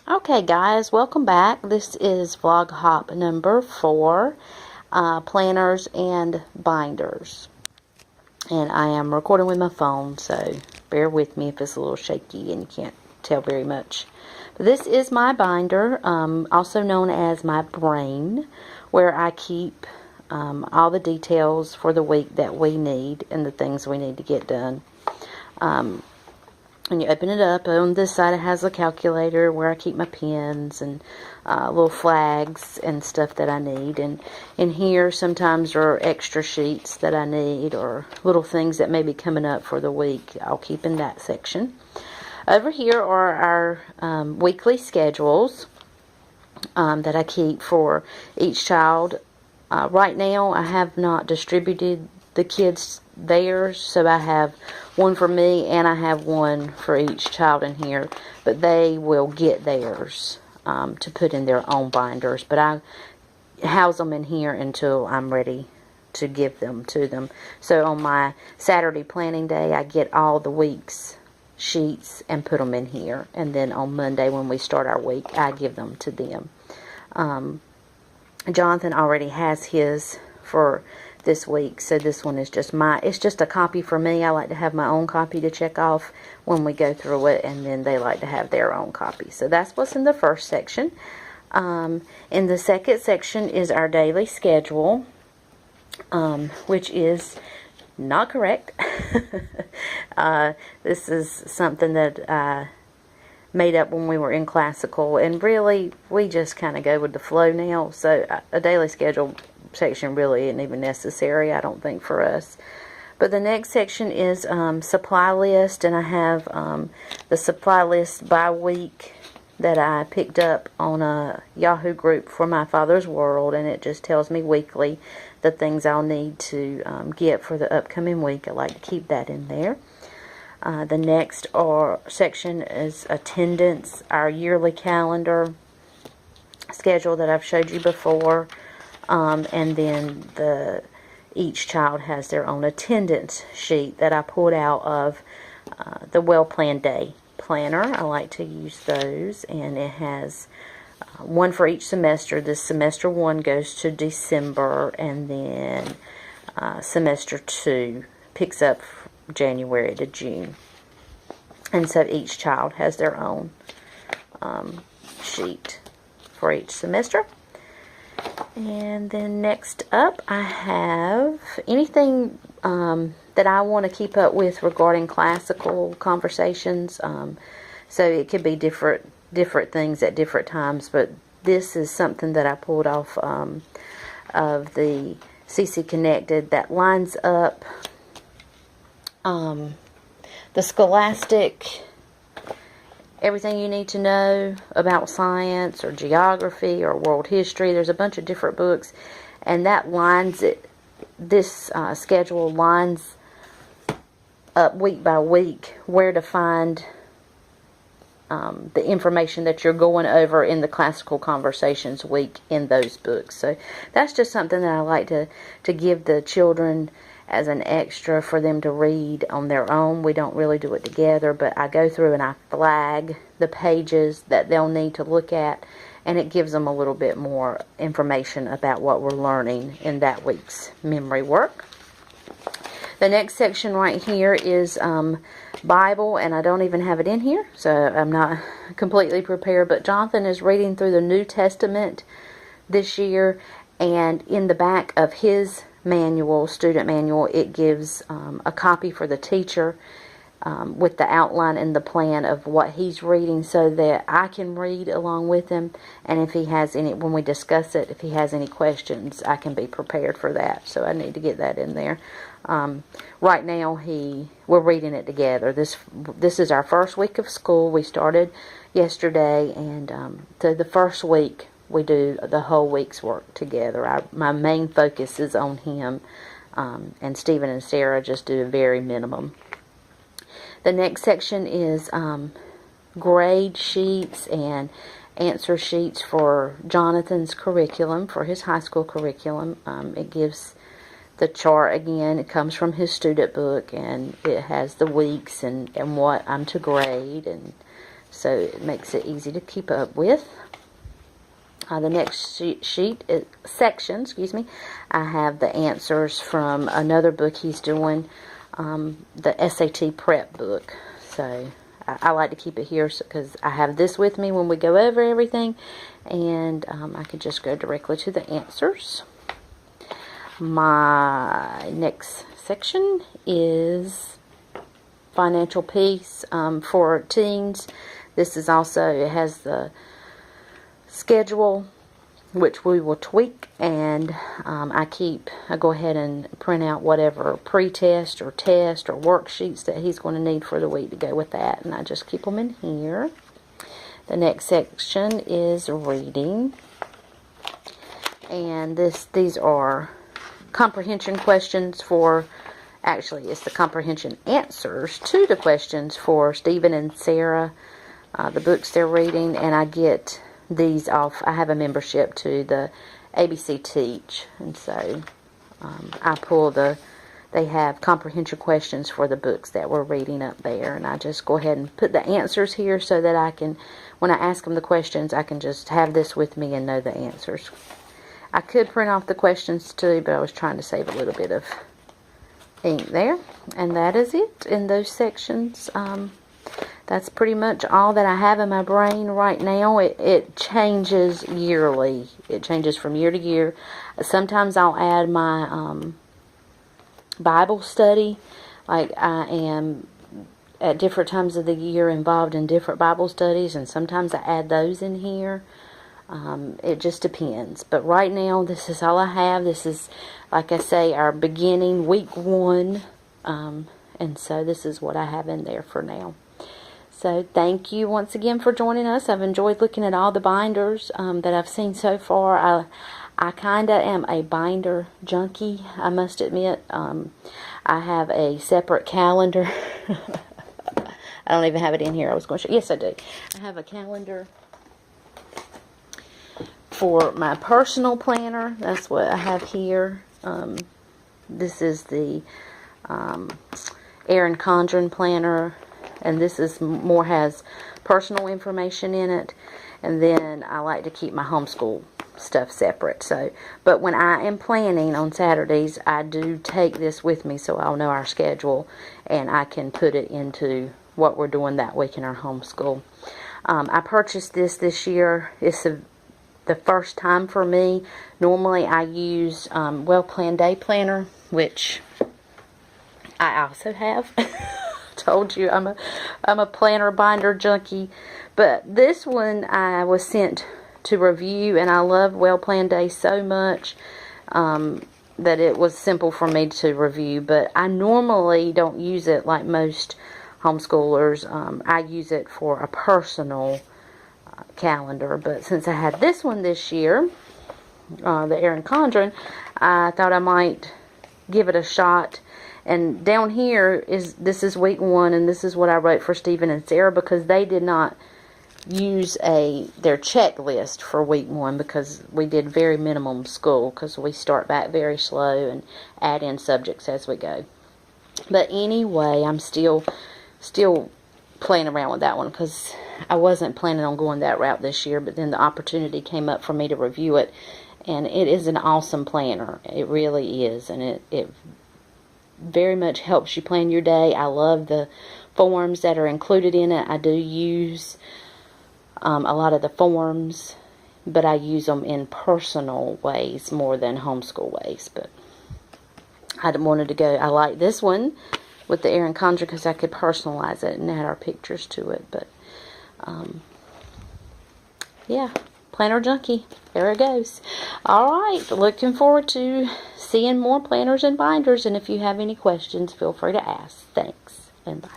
Okay guys, welcome back. This is vlog hop number 4, planners and binders. And I am recording with my phone, so bear with me if it's a little shaky and you can't tell very much. But this is my binder, also known as my brain, where I keep all the details for the week that we need and the things we need to get done. And you open it up. On this side it has a calculator where I keep my pens and little flags and stuff that I need. And in here sometimes there are extra sheets that I need or little things that may be coming up for the week. I'll keep in that section. Over here are our weekly schedules that I keep for each child. Right now I have not distributed the kids theirs, so I have one for me and I have one for each child in here, but they will get theirs to put in their own binders, but I house them in here until I'm ready to give them to them. So on my Saturday planning day I get all the week's sheets and put them in here, and then on Monday when we start our week I give them to them. Jonathan already has his for this week, so this one is just it's just a copy for me. I like to have my own copy to check off when we go through it, and then they like to have their own copy. So that's what's in the first section. In the second section is our daily schedule, which is not correct. This is something that I made up when we were in classical, and really we just kind of go with the flow now, so a daily schedule section really isn't even necessary, I don't think, for us. But the next section is supply list, and I have the supply list by week that I picked up on a Yahoo group for My Father's World, and it just tells me weekly the things I'll need to get for the upcoming week. I like to keep that in there. The next section is attendance, our yearly calendar schedule that I've showed you before. And then each child has their own attendance sheet that I pulled out of the Well Planned Day planner. I like to use those, and it has one for each semester. This semester 1 goes to December, and then semester 2 picks up January to June. And so each child has their own sheet for each semester. And then next up I have anything that I want to keep up with regarding classical conversations. So it could be different things at different times, but this is something that I pulled off of the CC Connected that lines up the scholastic, everything you need to know about science or geography or world history. There's a bunch of different books, and that lines it. This schedule lines up week by week where to find the information that you're going over in the classical conversations week in those books. So that's just something that I like to give the children as an extra for them to read on their own. We don't really do it together, but I go through and I flag the pages that they'll need to look at, and it gives them a little bit more information about what we're learning in that week's memory work. The next section right here is Bible, and I don't even have it in here, so I'm not completely prepared, but Jonathan is reading through the New Testament this year, and in the back of his manual, student manual, it gives a copy for the teacher with the outline and the plan of what he's reading, so that I can read along with him, and if he has any, when we discuss it, if he has any questions, I can be prepared for that. So I need to get that in there. Right now we're reading it together. This is our first week of school. We started yesterday, and so the first week we do the whole week's work together. My main focus is on him, and Stephen and Sarah just do a very minimum. The next section is grade sheets and answer sheets for Jonathan's curriculum, for his high school curriculum. It gives the chart again. It comes from his student book, and it has the weeks and what I'm to grade, and so it makes it easy to keep up with. The next section, I have the answers from another book he's doing, the SAT prep book. So I like to keep it here because I have this with me when we go over everything, and I could just go directly to the answers. My next section is financial peace for teens. This is also, it has the schedule, which we will tweak, and I go ahead and print out whatever pre-test or test or worksheets that he's going to need for the week to go with that, and I just keep them in here. The next section is reading, and these are comprehension questions for, actually it's the comprehension answers to the questions for Stephen and Sarah, the books they're reading, and I get these off. I have a membership to the ABC Teach, and so I pull they have comprehension questions for the books that we're reading up there, and I just go ahead and put the answers here so that I can, when I ask them the questions, I can just have this with me and know the answers. I could print off the questions too, but I was trying to save a little bit of ink there, and that is it in those sections. That's pretty much all that I have in my brain right now. It changes yearly. It changes from year to year. Sometimes I'll add my Bible study. Like, I am at different times of the year involved in different Bible studies, and sometimes I add those in here. It just depends. But right now, this is all I have. This is, like I say, our beginning, week 1. And so this is what I have in there for now. So thank you once again for joining us. I've enjoyed looking at all the binders that I've seen so far. I kind of am a binder junkie, I must admit. I have a separate calendar. I don't even have it in here. I was going to show. Yes, I do. I have a calendar for my personal planner. That's what I have here. This is the Erin Condren planner, and this is more has personal information in it. And then I like to keep my homeschool stuff separate. So, but when I am planning on Saturdays, I do take this with me so I'll know our schedule and I can put it into what we're doing that week in our homeschool. I purchased this year. It's the first time for me. Normally I use Well Planned Day Planner, which I also have. Told you I'm a planner binder junkie, but this one I was sent to review, and I love Well Planned Day so much that it was simple for me to review. But I normally don't use it like most homeschoolers. I use it for a personal calendar, but since I had this one this year, the Erin Condren, I thought I might give it a shot. And down here this is week 1, and this is what I wrote for Stephen and Sarah, because they did not use their checklist for week 1, because we did very minimum school, because we start back very slow and add in subjects as we go. But anyway, I'm still playing around with that one, because I wasn't planning on going that route this year, but then the opportunity came up for me to review it, and it is an awesome planner. It really is, and it very much helps you plan your day. I love the forms that are included in it. I do use a lot of the forms, but I use them in personal ways more than homeschool ways. But I wanted to go, I like this one with the Erin Condren because I could personalize it and add our pictures to it. But yeah, planner junkie, there it goes. Alright, looking forward to seeing more planners and binders, and if you have any questions, feel free to ask. Thanks, and bye.